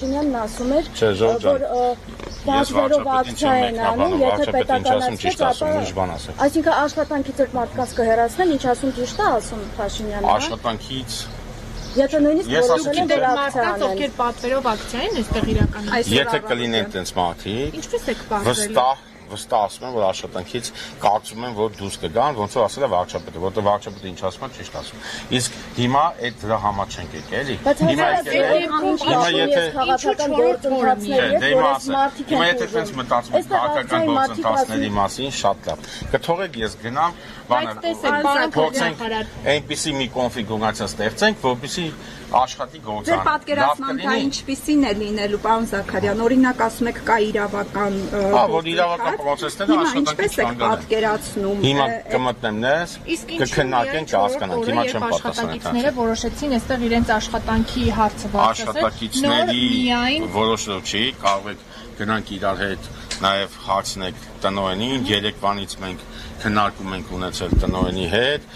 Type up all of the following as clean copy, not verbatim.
Փաշինյանն ասում էր, որ բաժներով ակցիա են անում, եթե պետականացվեց, այսինքն աշխատանքից այդ մարդկանց կհեռացնեն, ինչ ասում ճիշտ է ասում Փաշինյանը։ Աշխատանքից Եթե նույնիսկ որոշել են որ ակցիա անեն։ Ովքեր պատվերով ակցիա են այստեղ իրականացնում։ Եթե կլինեն տենց մարդիկ, ինչպես եք պատվերել։ Վստահ ասում են, որ աշխատանքից կարծում են, որ դուրս կգան, ոնց որ ասել է վարչապետը, որտեղ վարչապետը ինչ ասում է, ճիշտ ասում։ Իսկ հիմա այդ դրա համար չենք եկել, էլի։ Հիմա եթե տենց մտածում եք քաղաքական գործընթացների մասին, շատ լավ։ Կթողեք ես գնամ, փորձենք այնպիսի մի կոնֆիգուրացիա ստեղծենք, որպեսզի աշխատի գործան։ Ձեր պատկերացմանը ինչպիսին է լինելու, պարոն Զաքարյան, օրինակ ասում եք կա իրավական որ իրավական պրոցեսները աշխատանքից պատկերացնում։ Հիմա կմտնեմ ներս, կքննարկենք, կհասկանանք, հիմա չեմ պատասխանել։ Աշխատակիցները որոշեցին այստեղ իրենց աշխատանքի հարցը բարձրացնել։ Աշխատակիցների որոշելով չի, կարող եք գնանք իրար հետ նաև հարցնեք տնօրենին, երեկվանից մենք քննարկում ենք ունեցել տնօրենի հետ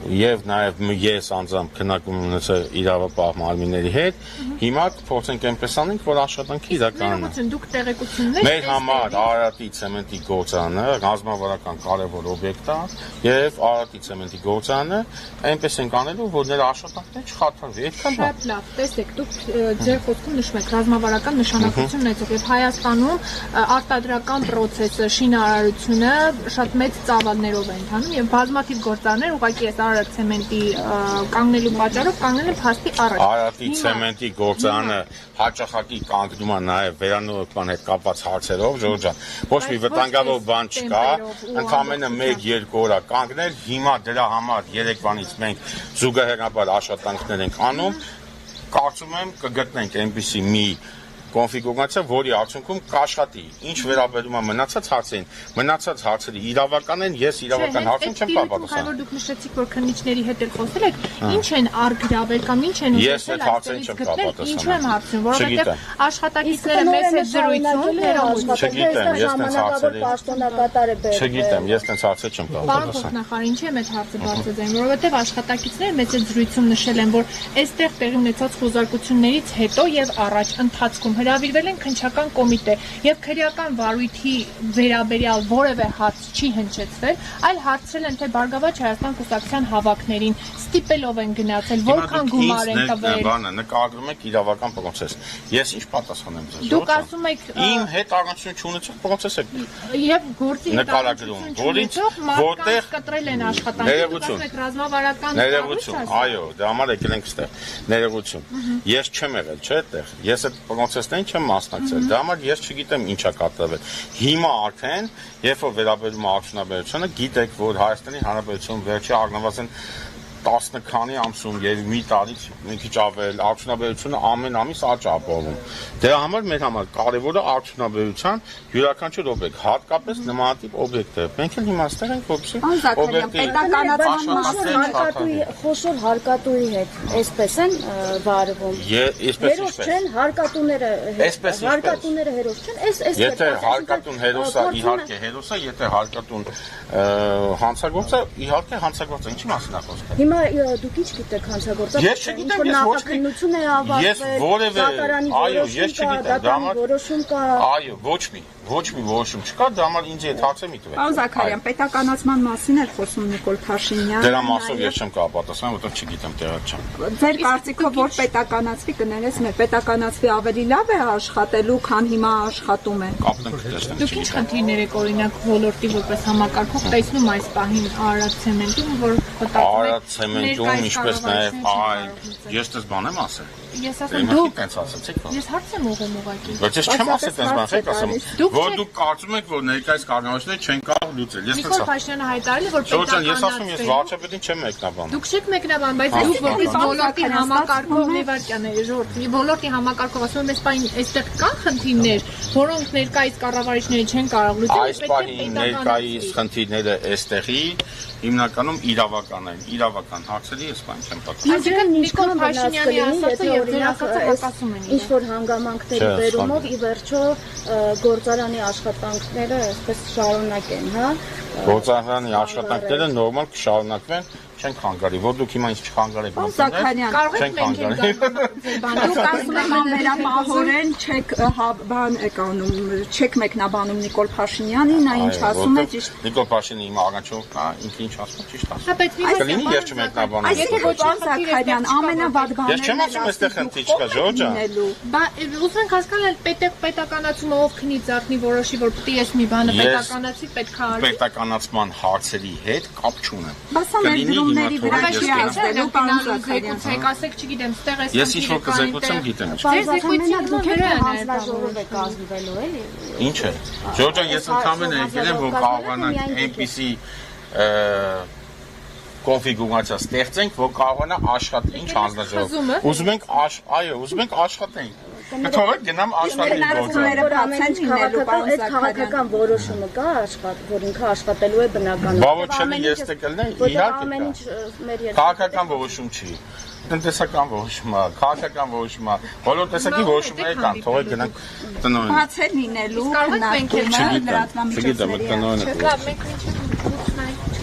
եւ նաեւ ես անձամբ քննարկում ունեցել իրավապահ մարմինների հետ հիմա փորձենք այնպես անենք որ աշխատանքը իրականանա դուք տեղեկություններ մեր համար Արարատի ցեմենտի գործարանը ռազմավարական կարևոր օբյեկտ է եւ Արարատի ցեմենտի գործարանը այնպես ենք անելու որ նրա աշխատանքները չխաթարվի այդքան շատ լավ տեսեք դուք ձեր խոսքում նշում եք ռազմավարական նշանակություն ունեցող եւ Հայաստանում արտադրական process-ը շինարարությունը շատ մեծ ծավալներով է ընթանում եւ բազմաթիվ գործարներ ուղղակի Արարատ ցեմենտի կանգնելու պատճառով կանգնել են փաստի առաջ։ Արարատի ցեմենտի գործարանը հաճախակի կանգնում է նաև վերանորոգման հետ կապված հարցերով, Ժորժ ջան։ Ոչ մի վտանգավոր բան չկա, ընդամենը 1-2 օր է կանգնել, հիմա դրա համար երեկվանից մենք զուգահեռաբար աշխատանքներ ենք անում, կարծում եմ կգտնենք այնպիսի մի կոնֆիգուրացիա, որի արդյունքում կաշխատի։ Ինչ վերաբերում է մնացած հարցերին, մնացած հարցերը իրավական են, ես իրավական հարցում չեմ պատասխանել։ Դուք նշեցիք, որ քննիչների հետ էլ խոսել եք, ինչ են արգրավել կամ ինչ են ուզել այստեղից գտնել, ինչու եմ հարցնում, որովհետև աշխատակիցները մեզ հետ զրույցում ներողություն։ Չգիտեմ, ես տենց հարցեր չեմ պատասխանել։ Նախարար, ինչի եմ այդ հարցը բարձրացնում, որովհետև աշխատակիցները մեզ հետ զրույցում նշել են, որ այստեղ տեղի ունեցած խոզարկություններից հետո եւ առաջ ընթացքում հրավիրվել են քննչական կոմիտե եւ քրեական վարույթի վերաբերյալ որևէ հարց չի հնչեցվել, այլ հարցրել են թե Բարգավաճ Հայաստան կուսակցության հավաքներին ստիպելով են գնացել, որքան գումար են տվել։ Բանը նկարագրում եք իրավական process։ Ես ինչ պատասխանեմ ձեզ։ Դուք ասում եք իմ հետ առնչություն չունեցող process եք եւ գործի նկարագրում, որից որտեղ կտրել են աշխատանքը, ռազմավարական ներողություն, այո, դրա համար եկել ենք այստեղ։ Ներողություն։ Ես չեմ եղել, չէ՞, այդտեղ։ Ես այդ process-ին չեմ մասնակցել։ Դա համար ես չգիտեմ ինչա կատարվել։ Հիմա արդեն, երբ որ վերաբերում է արդյունաբերությունը, գիտեք, որ Հայաստանի Հանրապետություն վերջի առնվազն 10 քանի ամսում եւ մի տարից մի քիչ ավել արդյունաբերությունը ամեն ամիս աճ ապահովում։ Դրա համար մեր համար կարևորը արդյունաբերության յուրաքանչյուր օբյեկտ, հատկապես նմանատիպ օբյեկտը։ Մենք էլ հիմա ստեղ ենք որպեսզի խոշոր հարկատուի հետ այսպես են վարվում։ Հերոս չեն հարկատուները հերոս չեն, այսպես։ Եթե հարկատուն հերոսը իհարկե հերոս է, եթե հարկատուն հանցագործը իհարկե հանցագործ է, ինչի մասին է խոսքը։ Հիմա դուք ինչ գիտեք հանցագործը։ Ես չգիտեմ, ես ոչ մի նախաքննություն է ավարտվել։ Ես որևէ, այո, ես չգիտեմ, դա համար որոշում կա։ Այո, ոչ մի որոշում չկա, դա համար ինձ այդ հարցը մի տվեք։ Պարոն Զաքարյան, պետականացման մասին էր խոսում Նիկոլ Փաշինյանը։ Դրա մասով ես չեմ կարող պատասխանել, որովհետև չգիտեմ տեղը չեմ։ Ձեր կարծիքով որ պետականացվի կներես մեր պետականացվի ավելի լավ է աշխատելու, քան հիմա աշխատում է։ Կապնենք տեսնենք։ Դուք ինչ խնդիրներ եք օրինակ ոլորտի որպես համակարգող տեսնում այս պահին Արարատ ցեմենտում, որ Արարատ ցեմենտում ինչպես նաև այլ ես դες բան եմ ասել։ Ես ասում դուք տենց ասացիք։ Ես հարց եմ ուղղում ուղղակի։ Բայց ես չեմ ասել տենց բան, եք ասում։ Որ դուք կարծում եք, որ ներկայիս կառավարությունները չեն կարող լուծել։ Ես Նիկոլ Փաշինյանը հայտարարել է, որ պետականացվի։ Ես ասում ես վարչապետին չեմ մեկնաբանում։ Դուք չեք մեկնաբանում, բայց դուք որպես ոլորտի համակարգող Նևարկյան է, ժողովրդի ոլորտի համակարգող ասում եմ, այս պահին այստեղ կան խնդիրներ, որոնք ներկայիս կառավարիչները չեն կարող լուծել։ Այս պահին ներկայիս խնդիրները այստեղի հիմնականում իրավական են, իրավական հարցերի ես բան չեմ պատասխանում։ Նիկոլ Փաշինյանի ասածը եւ ձեր ասածը հակասում են։ Ինչ որ հանգամանքների բերումով ի վերջո գործարանի աշխատանքները այսպես շարունակեն, հա։ Գործարանի աշխատանքները նորմալ կշարունակվեն, չենք խանգարի, որ դուք հիմա ինձ չխանգարեք Զաքարյան, Կարող եք չենք մենք էլ խանգարի։ դուք ասում եք ամենամահորեն չեք բան եք անում, չեք մեկնաբանում Նիկոլ Փաշինյանին, նա ինչ ասում է ճիշտ։ Նիկոլ Փաշինյանը հիմա առաջով կա, ինքը ինչ ասում է ճիշտ ասում։ Հա, բայց մի Կլինի ես չմեկնաբանեմ։ Այսինքն պարոն Զաքարյան, ամենավատ բաները Ես չեմ ասում այստեղ խնդիր չկա, Ժորժա։ Բա ուզում ենք հասկանալ պետականացումը ով քնի ծախնի որոշի որ պետք է ես մի բանը պետականացի պետք է արի։ Պետականացման հարցերի հետ կապ չունեմ։ Բասա մեր դրումների վրա չի ազդելու, պարոն Զաքարյան։ Ցեք ասեք, չգիտեմ, ստեղ էս Ես ինչ որ կզեկուցեմ գիտեմ։ Դուք եք հանձնաժողով եք կազմվելու էլի։ Ինչ է։ Ժորժան, ես ընդհանրապես եկել եմ, որ կարողանանք այնպիսի կոնֆիգուրացիա ստեղծենք, որ կարողանա աշխատել ինչ հանձնաժողով։ Ուզում ենք աշխատենք։ Թողեք գնամ աշխատի գործը։ բացեն լինելու, պարոն Այդ Զաքարյան։ քաղաքական որոշումը կա որ ինքը աշխատելու է բնականon։ Բա ոչ չլի ես դե կլնեի, իհարկե ամեն կա։ ինչ մեր երկրում Քաղաքական որոշում չի։ Տնտեսական որոշում է, քաղաքական որոշում է, բոլոր տեսակի որոշումներ կան, թողեք գնանք տնօրեն։ Բացեն լինելու, Կարող եք մենք էլ Չգիտեմ, տնօրենը։ Լավ, մենք ինչ լուծնայինք,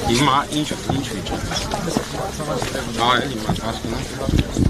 Հիմա ինչ վիճակ։ Այո, հիմա հասկանա։